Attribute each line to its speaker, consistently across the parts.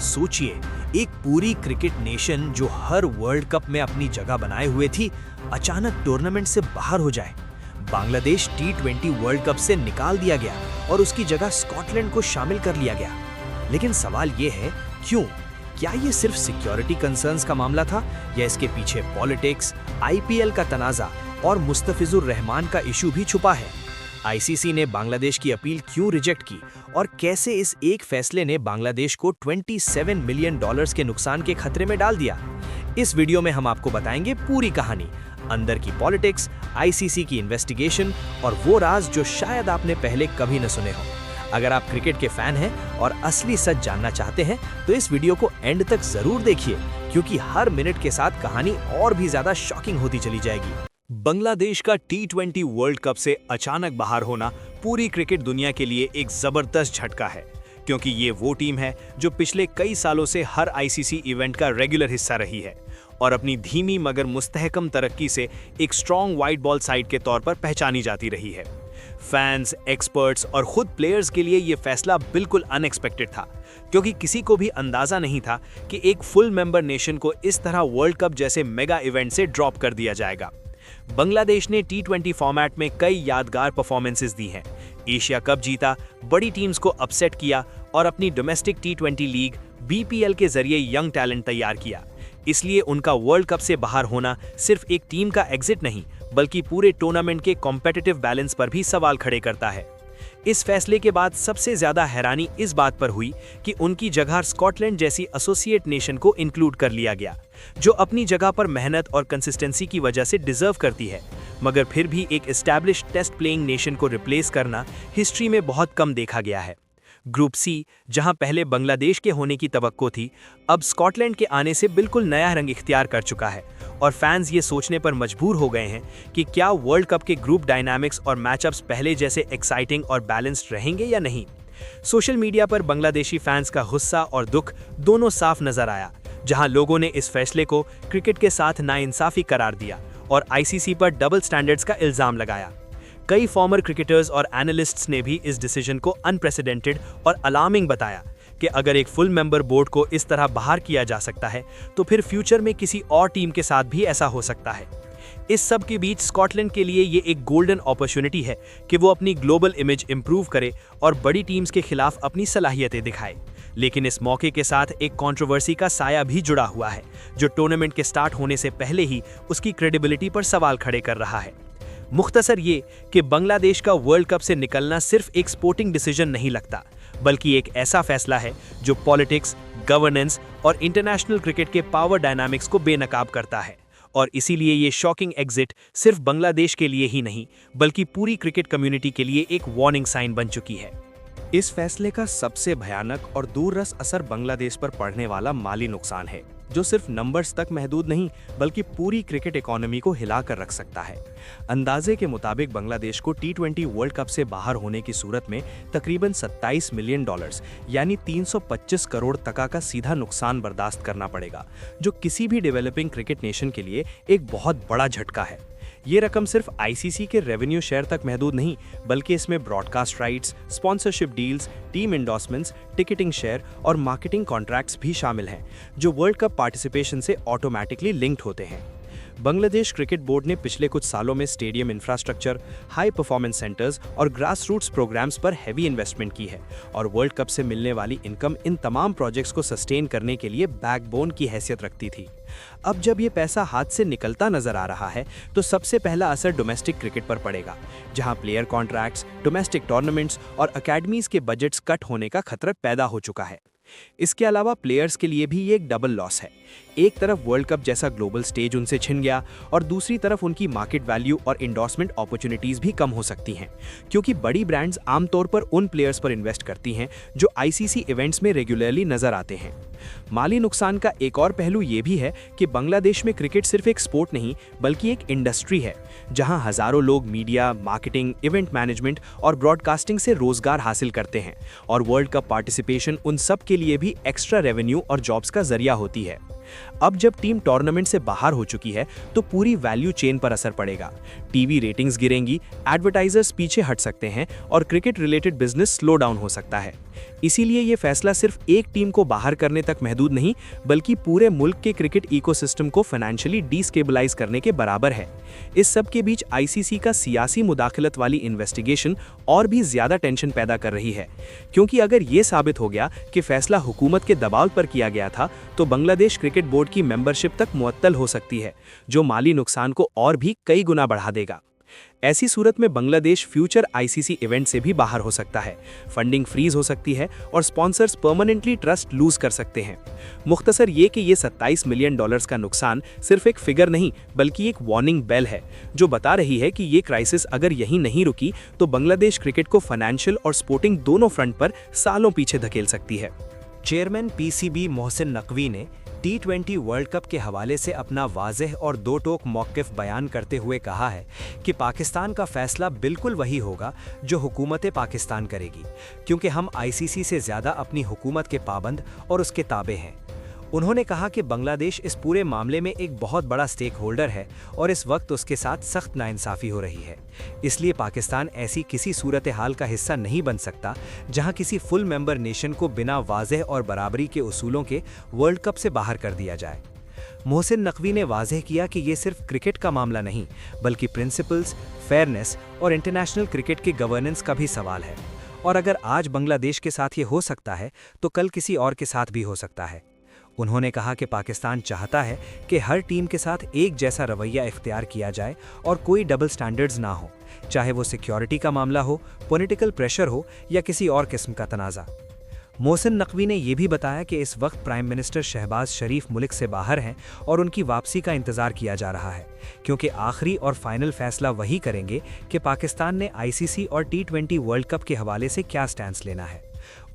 Speaker 1: सोचिए, एक पूरी क्रिकेट नेशन जो हर वर्ल्ड कप में अपनी जगह बनाए हुए थी, अचानक टूर्नामेंट से बाहर हो जाए। बांग्लादेश T20 वर्ल्ड कप से निकाल दिया गया और उसकी जगह स्कॉटलैंड को शामिल कर लिया गया। लेकिन सवाल ये है, क्यों? क्या ये सिर्फ सिक्योरिटी कंसर्न्स का मामला था या इसके पीछे पॉलिटिक्स, IPL का तनाज़ा और मुस्तफिजुर रहमान का इशू भी छुपा है? ICC ने बांग्लादेश की अपील क्यों रिजेक्ट की और कैसे इस एक फैसले ने बांग्लादेश को $27 मिलियन के नुकसान के खतरे में डाल दिया? इस वीडियो में हम आपको बताएंगे पूरी कहानी, अंदर की पॉलिटिक्स, ICC की इन्वेस्टिगेशन और वो राज जो शायद आपने पहले कभी न सुने हो। अगर आप क्रिकेट के फैन हैं और असली सच जानना चाहते हैं तो इस वीडियो को एंड तक जरूर देखिए, क्योंकि हर मिनट के साथ कहानी और भी ज्यादा शॉकिंग होती चली जाएगी। बांग्लादेश का T20 वर्ल्ड कप से अचानक बाहर होना पूरी क्रिकेट दुनिया के लिए एक जबरदस्त झटका है, क्योंकि ये वो टीम है जो पिछले कई सालों से हर ICC इवेंट का रेगुलर हिस्सा रही है और अपनी धीमी मगर मुस्तहकम तरक्की से एक स्ट्रॉन्ग वाइट बॉल साइड के तौर पर पहचानी जाती रही है। फैंस, एक्सपर्ट्स और खुद प्लेयर्स के लिए ये फैसला बिल्कुल अनएक्सपेक्टेड था, क्योंकि किसी को भी अंदाजा नहीं था कि एक फुल मेंबर नेशन को इस तरह वर्ल्ड कप जैसे मेगा इवेंट से ड्रॉप कर दिया जाएगा। बांग्लादेश ने T20 फॉर्मेट में कई यादगार परफॉर्मेंसेस दी हैं, एशिया कप जीता, बड़ी टीम्स को अपसेट किया और अपनी डोमेस्टिक T20 लीग BPL के जरिए यंग टैलेंट तैयार किया। इसलिए उनका वर्ल्ड कप से बाहर होना सिर्फ एक टीम का एग्जिट नहीं, बल्कि पूरे टूर्नामेंट के कॉम्पिटिटिव बैलेंस पर भी सवाल खड़े करता है। इस फैसले के बाद सबसे ज्यादा हैरानी इस बात पर हुई कि उनकी जगह स्कॉटलैंड जैसी एसोसिएट नेशन को इंक्लूड कर लिया गया, जो अपनी जगह पर मेहनत और कंसिस्टेंसी की वजह से डिजर्व करती है, मगर फिर भी एक एस्टैब्लिश्ड टेस्ट प्लेइंग नेशन को रिप्लेस करना हिस्ट्री में बहुत कम देखा गया है। ग्रुप C, जहां पहले बांग्लादेश के होने की तवक्को थी, अब स्कॉटलैंड के आने से बिल्कुल नया रंग इख्तियार कर चुका है और फैंस ये सोचने पर मजबूर हो गए हैं कि क्या वर्ल्ड कप के ग्रुप डायनामिक्स और मैचअप्स पहले जैसे एक्साइटिंग और बैलेंस्ड रहेंगे या नहीं। सोशल मीडिया पर बांग्लादेशी फैंस का गुस्सा और दुख दोनों साफ नजर आया, जहां लोगों ने इस फैसले को क्रिकेट के साथ नाइंसाफी करार दिया और ICC पर डबल स्टैंडर्ड्स का इल्जाम लगाया। कई फॉर्मर क्रिकेटर्स और एनालिस्ट्स ने भी इस डिसीजन को अनप्रेसिडेंटेड और अलार्मिंग बताया कि अगर एक फुल मेंबर बोर्ड को इस तरह बाहर किया जा सकता है तो फिर फ्यूचर में किसी और टीम के साथ भी ऐसा हो सकता है। इस सब के बीच स्कॉटलैंड के लिए ये एक गोल्डन अपॉर्चुनिटी है कि वो अपनी ग्लोबल इमेज इंप्रूव करे और बड़ी टीम्स के खिलाफ अपनी सलाहियतें दिखाए। लेकिन इस मौके के साथ एक कंट्रोवर्सी का साया भी जुड़ा हुआ है, जो टूर्नामेंट के स्टार्ट होने से पहले ही उसकी क्रेडिबिलिटी पर सवाल खड़े कर रहा है। मुख्तसर ये कि बांग्लादेश का वर्ल्ड कप से निकलना सिर्फ एक स्पोर्टिंग डिसीजन नहीं लगता, बल्कि एक ऐसा फैसला है जो पॉलिटिक्स, गवर्नेंस और इंटरनेशनल क्रिकेट के पावर डायनामिक्स को बेनकाब करता है। और इसीलिए ये शॉकिंग एग्जिट सिर्फ बांग्लादेश के लिए ही नहीं, बल्कि पूरी क्रिकेट कम्युनिटी के लिए एक वार्निंग साइन बन चुकी है।
Speaker 2: इस फैसले का सबसे भयानक और दूररस असर बांग्लादेश पर पड़ने वाला माली नुकसान है, जो सिर्फ नंबर्स तक महदूद नहीं बल्कि पूरी क्रिकेट इकोनॉमी को हिला कर रख सकता है। अंदाजे के मुताबिक बांग्लादेश को T20 वर्ल्ड कप से बाहर होने की सूरत में तकरीबन $27 मिलियन यानी 325 करोड़ तक का सीधा नुकसान बर्दाश्त करना पड़ेगा, जो किसी भी डेवलपिंग क्रिकेट नेशन के लिए एक बहुत बड़ा झटका है। ये रकम सिर्फ ICC के रेवेन्यू शेयर तक महदूद नहीं, बल्कि इसमें broadcast rights, sponsorship deals, team endorsements, ticketing share और मार्केटिंग कॉन्ट्रैक्ट्स भी शामिल हैं, जो वर्ल्ड कप पार्टिसिपेशन से ऑटोमेटिकली लिंक्ड होते हैं। बांग्लादेश क्रिकेट बोर्ड ने पिछले कुछ सालों में stadium infrastructure, high performance centres और ग्रास रूट्स प्रोग्राम्स पर हैवी इन्वेस्टमेंट की है और वर्ल्ड कप से मिलने वाली इनकम इन तमाम प्रोजेक्ट्स को सस्टेन करने के लिए बैकबोन की हैसियत रखती थी। अब जब ये पैसा हाथ से निकलता नजर आ रहा है तो सबसे पहला असर डोमेस्टिक क्रिकेट पर पड़ेगा, जहां प्लेयर कॉन्ट्रैक्ट्स, डोमेस्टिक टूर्नामेंट्स और अकेडमीज के बजट्स कट होने का खतरा पैदा हो चुका है। इसके अलावा प्लेयर्स के लिए भी ये एक डबल लॉस है। एक तरफ वर्ल्ड कप जैसा ग्लोबल स्टेज उनसे छिन गया और दूसरी तरफ उनकी मार्केट वैल्यू और एंडोर्समेंट अपॉर्चुनिटीज भी कम हो सकती हैं, क्योंकि बड़ी ब्रांड्स आमतौर पर उन प्लेयर्स पर इन्वेस्ट करती हैं जो ICC इवेंट्स में रेगुलरली नजर आते हैं। माली नुकसान का एक और पहलू ये भी है कि बांग्लादेश में क्रिकेट सिर्फ एक स्पोर्ट नहीं बल्कि एक इंडस्ट्री है, जहां हजारों लोग मीडिया, मार्केटिंग, इवेंट मैनेजमेंट और ब्रॉडकास्टिंग से रोजगार हासिल करते हैं और वर्ल्ड कप पार्टिसिपेशन उन सब के लिए भी एक्स्ट्रा रेवेन्यू और जॉब्स का जरिया होती है। अब जब टीम टूर्नामेंट से बाहर हो चुकी है तो पूरी वैल्यू चेन पर असर पड़ेगा। टीवी रेटिंग्स गिरेंगी, एडवर्टाइजर्स पीछे हट सकते हैं और cricket related business slow down हो सकता है। इसीलिए ये फैसला सिर्फ एक टीम को बाहर करने तक महदूद नहीं, बल्कि पूरे मुल्क के क्रिकेट इकोसिस्टम को फाइनेंशियली डिस्टेबलाइज करने के बराबर है। इस सब के बीच आईसीसी का सियासी मुदाखलत वाली इन्वेस्टिगेशन और भी ज्यादा टेंशन पैदा कर रही है, क्योंकि अगर ये साबित हो गया कि फैसला हुकूमत के दबाव पर किया गया था, तो बांग्लादेश क्रिकेट बोर्ड की मेंबरशिप तक मुअत्तल हो सकती है, जो माली नुकसान को और भी कई गुना बढ़ा देगा। ऐसी सूरत में बांग्लादेश फ्यूचर आईसीसी इवेंट से भी बाहर हो सकता है, फंडिंग फ्रीज हो सकती है और स्पॉन्सर्स परमानेंटली ट्रस्ट लूज कर सकते हैं। मुख्तसर ये कि ये $27 मिलियन का नुकसान सिर्फ एक फिगर नहीं, बल्कि एक वार्निंग बेल है, जो बता रही है कि ये क्राइसिस अगर यहीं नहीं रुकी तो बांग्लादेश क्रिकेट को फाइनेंशियल और स्पोर्टिंग दोनों फ्रंट पर सालों पीछे धकेल सकती है।
Speaker 1: चेयरमैन पीसीबी मोहसिन नकवी ने T20 वर्ल्ड कप के हवाले से अपना वाज़ेह और दो टोक मौक़िफ़ बयान करते हुए कहा है कि पाकिस्तान का फ़ैसला बिल्कुल वही होगा जो हुकूमत पाकिस्तान करेगी, क्योंकि हम आईसीसी से ज़्यादा अपनी हुकूमत के पाबंद और उसके ताबे हैं। उन्होंने कहा कि बांग्लादेश इस पूरे मामले में एक बहुत बड़ा स्टेक होल्डर है और इस वक्त उसके साथ सख्त नाइंसाफ़ी हो रही है। इसलिए पाकिस्तान ऐसी किसी सूरत हाल का हिस्सा नहीं बन सकता जहां किसी फुल मेंबर नेशन को बिना वाज़ेह और बराबरी के उसूलों के वर्ल्ड कप से बाहर कर दिया जाए। मोहसिन नकवी ने वाज़ेह किया कि ये सिर्फ क्रिकेट का मामला नहीं, बल्कि प्रिंसिपल्स, फेयरनेस और इंटरनेशनल क्रिकेट की गवर्नेंस का भी सवाल है। और अगर आज बांग्लादेश के साथ ये हो सकता है तो कल किसी और के साथ भी हो सकता है। उन्होंने कहा कि पाकिस्तान चाहता है कि हर टीम के साथ एक जैसा रवैया इख्तियार किया जाए और कोई डबल स्टैंडर्ड्स ना हो, चाहे वो सिक्योरिटी का मामला हो, पॉलिटिकल प्रेशर हो या किसी और किस्म का तनाज़ा। मोहसिन नकवी ने यह भी बताया कि इस वक्त प्राइम मिनिस्टर शहबाज शरीफ मुल्क से बाहर हैं और उनकी वापसी का इंतज़ार किया जा रहा है, क्योंकि आखिरी और फाइनल फैसला वही करेंगे कि पाकिस्तान ने आईसीसी और T20 वर्ल्ड कप के हवाले से क्या स्टैंस लेना है।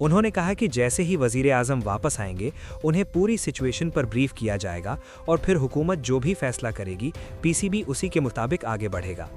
Speaker 1: उन्होंने कहा कि जैसे ही वज़ीर आज़म वापस आएंगे, उन्हें पूरी सिचुएशन पर ब्रीफ किया जाएगा और फिर हुकूमत जो भी फैसला करेगी, पीसीबी उसी के मुताबिक आगे बढ़ेगा।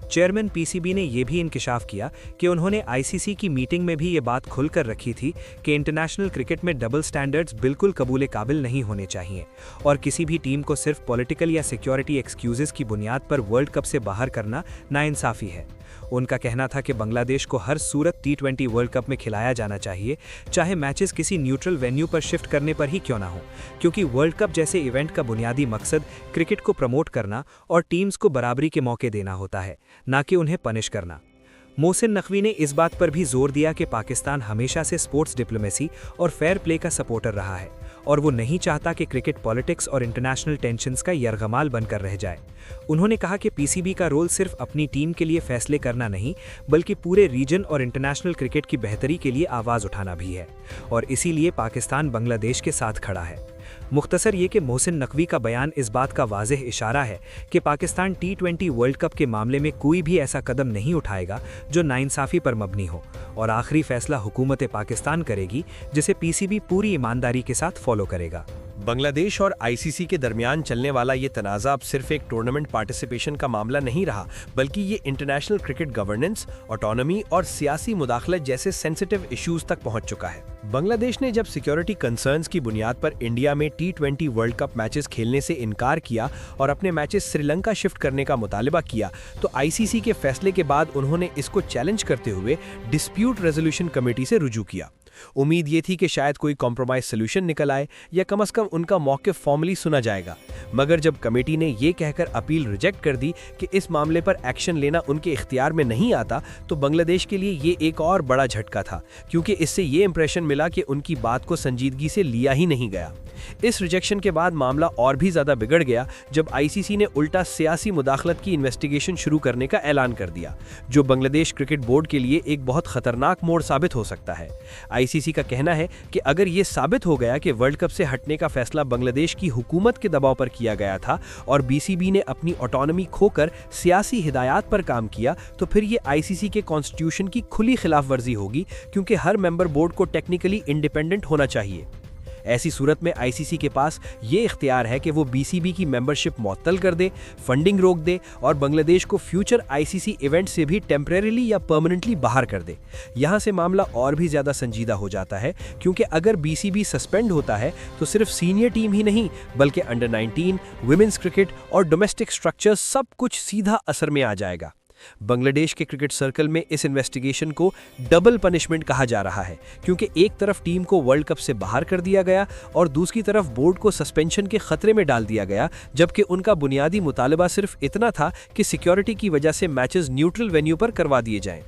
Speaker 1: चेयरमैन पीसीबी ने यह भी इंकिशाफ किया कि उन्होंने आईसीसी की मीटिंग में भी ये बात खुलकर रखी थी कि इंटरनेशनल क्रिकेट में डबल स्टैंडर्ड्स बिल्कुल कबूले काबिल नहीं होने चाहिए और किसी भी टीम को सिर्फ पॉलिटिकल या सिक्योरिटी एक्सक्यूजेस की बुनियाद पर वर्ल्ड कप से बाहर करना नाइंसाफ़ी है। उनका कहना था कि बांग्लादेश को हर सूरत T20 वर्ल्ड कप में खिलाया जाना चाहिए, चाहे मैचेस किसी न्यूट्रल वेन्यू पर शिफ्ट करने पर ही क्यों ना हो, क्योंकि वर्ल्ड कप जैसे इवेंट का बुनियादी मकसद क्रिकेट को प्रमोट करना और टीम्स को बराबरी के मौके देना होता है, ना कि उन्हें पनिश करना। मोहसिन नकवी ने इस बात पर भी जोर दिया कि पाकिस्तान हमेशा से स्पोर्ट्स डिप्लोमेसी और फेयर प्ले का सपोर्टर रहा है और वो नहीं चाहता कि क्रिकेट पॉलिटिक्स और इंटरनेशनल टेंशन्स का यरगमाल बनकर रह जाए। उन्होंने कहा कि पीसीबी का रोल सिर्फ अपनी टीम के लिए फैसले करना नहीं, बल्कि पूरे रीजन और इंटरनेशनल क्रिकेट की बेहतरी के लिए आवाज़ उठाना भी है और इसीलिए पाकिस्तान बांग्लादेश के साथ खड़ा है। मुख्तसर ये कि मोहसिन नकवी का बयान इस बात का वाज़ेह इशारा है कि पाकिस्तान T20 वर्ल्ड कप के मामले में कोई भी ऐसा कदम नहीं उठाएगा जो नाइंसाफ़ी पर मबनी हो और आखिरी फैसला हुकूमत पाकिस्तान करेगी, जिसे पीसीबी पूरी ईमानदारी के साथ फॉलो करेगा।
Speaker 3: बांग्लादेश और आईसीसी के दरमियान चलने वाला ये तनाज़ा अब सिर्फ एक टूर्नामेंट पार्टिसिपेशन का मामला नहीं रहा, बल्कि ये इंटरनेशनल क्रिकेट गवर्नेंस, ऑटोनॉमी और सियासी मुदाखलत जैसे सेंसिटिव इश्यूज तक पहुंच चुका है। बांग्लादेश ने जब सिक्योरिटी कंसर्न्स की बुनियाद पर इंडिया में T20 वर्ल्ड कप मैचेस खेलने से इनकार किया और अपने मैचेस श्रीलंका शिफ्ट करने का मुतालिबा किया, तो आईसीसी के फैसले के बाद उन्होंने इसको चैलेंज करते हुए डिस्प्यूट रेजोल्यूशन कमेटी से रुजू किया। उम्मीद ये थी कि शायद कोई कॉम्प्रोमाइज सोल्यूशन निकल आए या कम से कम उनका मौक़िफ़ फॉर्मली सुना जाएगा, मगर जब कमेटी ने ये कहकर अपील रिजेक्ट कर दी कि इस मामले पर एक्शन लेना उनके इख्तियार में नहीं आता, तो बांग्लादेश के लिए ये एक और बड़ा झटका था, क्योंकि इससे ये इंप्रेशन मिला कि उनकी बात को संजीदगी से लिया ही नहीं गया। इस रिजेक्शन के बाद मामला और भी ज़्यादा बिगड़ गया जब आईसीसी ने उल्टा सियासी मुदाखलत की इन्वेस्टिगेशन शुरू करने का ऐलान कर दिया, जो बांग्लादेश क्रिकेट बोर्ड के लिए एक बहुत खतरनाक मोड़ साबित हो सकता है। आईसीसी का कहना है कि अगर ये साबित हो गया कि वर्ल्ड कप से हटने का फैसला बांग्लादेश की हुकूमत के दबाव पर किया गया था और बीसीबी ने अपनी ऑटोनॉमी खोकर सियासी हिदायत पर काम किया, तो फिर ये आईसीसी के कॉन्स्टिट्यूशन की खुली खिलाफ वर्जी होगी, क्योंकि हर मेंबर बोर्ड को टेक्निकली इंडिपेंडेंट होना चाहिए। ऐसी सूरत में आईसीसी के पास ये इख्तियार है कि वो बीसीबी की मेंबरशिप मुअत्तल कर दे, फंडिंग रोक दे और बांग्लादेश को फ्यूचर आईसीसी इवेंट से भी टेम्परेरीली या परमानेंटली बाहर कर दे। यहाँ से मामला और भी ज़्यादा संजीदा हो जाता है, क्योंकि अगर बीसीबी सस्पेंड होता है तो सिर्फ सीनियर टीम ही नहीं, बल्कि अंडर 19, वुमेन्स क्रिकेट और डोमेस्टिक स्ट्रक्चर सब कुछ सीधा असर में आ जाएगा। बांग्लादेश के क्रिकेट सर्कल में इस इन्वेस्टिगेशन को डबल पनिशमेंट कहा जा रहा है, क्योंकि एक तरफ टीम को वर्ल्ड कप से बाहर कर दिया गया और दूसरी तरफ बोर्ड को सस्पेंशन के खतरे में डाल दिया गया, जबकि उनका बुनियादी मुतालबा सिर्फ इतना था कि सिक्योरिटी की वजह से मैचेस न्यूट्रल वेन्यू पर करवा दिए जाएं।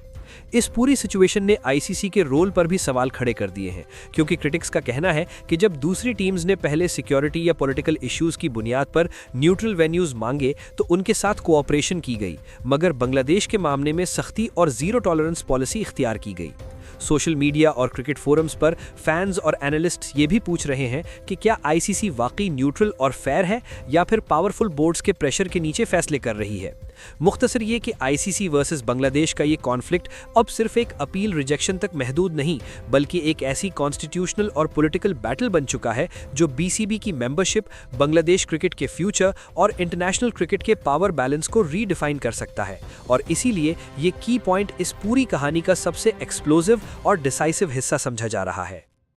Speaker 3: इस पूरी सिचुएशन ने आईसीसी के रोल पर भी सवाल खड़े कर दिए हैं, क्योंकि क्रिटिक्स का कहना है कि जब दूसरी टीम्स ने पहले सिक्योरिटी या पॉलिटिकल इश्यूज की बुनियाद पर न्यूट्रल वेन्यूज मांगे तो उनके साथ कोऑपरेशन की गई, मगर बांग्लादेश के मामले में सख्ती और जीरो टॉलरेंस पॉलिसी इख्तियार की गई। सोशल मीडिया और क्रिकेट फोरम्स पर फैंस और एनालिस्ट्स ये भी पूछ रहे हैं कि क्या आईसीसी वाकई न्यूट्रल और फेयर है या फिर पावरफुल बोर्ड्स के प्रेशर के नीचे फैसले कर रही है। मुख्तसर ये कि आईसीसी वर्सेस बांग्लादेश का ये कॉन्फ्लिक्ट अब सिर्फ एक अपील रिजेक्शन तक महदूद नहीं, बल्कि एक ऐसी कॉन्स्टिट्यूशनल और पॉलिटिकल बैटल बन चुका है जो बीसीबी की मेंबरशिप, बांग्लादेश क्रिकेट के फ्यूचर और इंटरनेशनल क्रिकेट के पावर बैलेंस को रीडिफाइन कर सकता है। और इसीलिए ये की पॉइंट इस पूरी कहानी का सबसे एक्सप्लोसिव और डिसाइसिव हिस्सा समझा जा रहा है।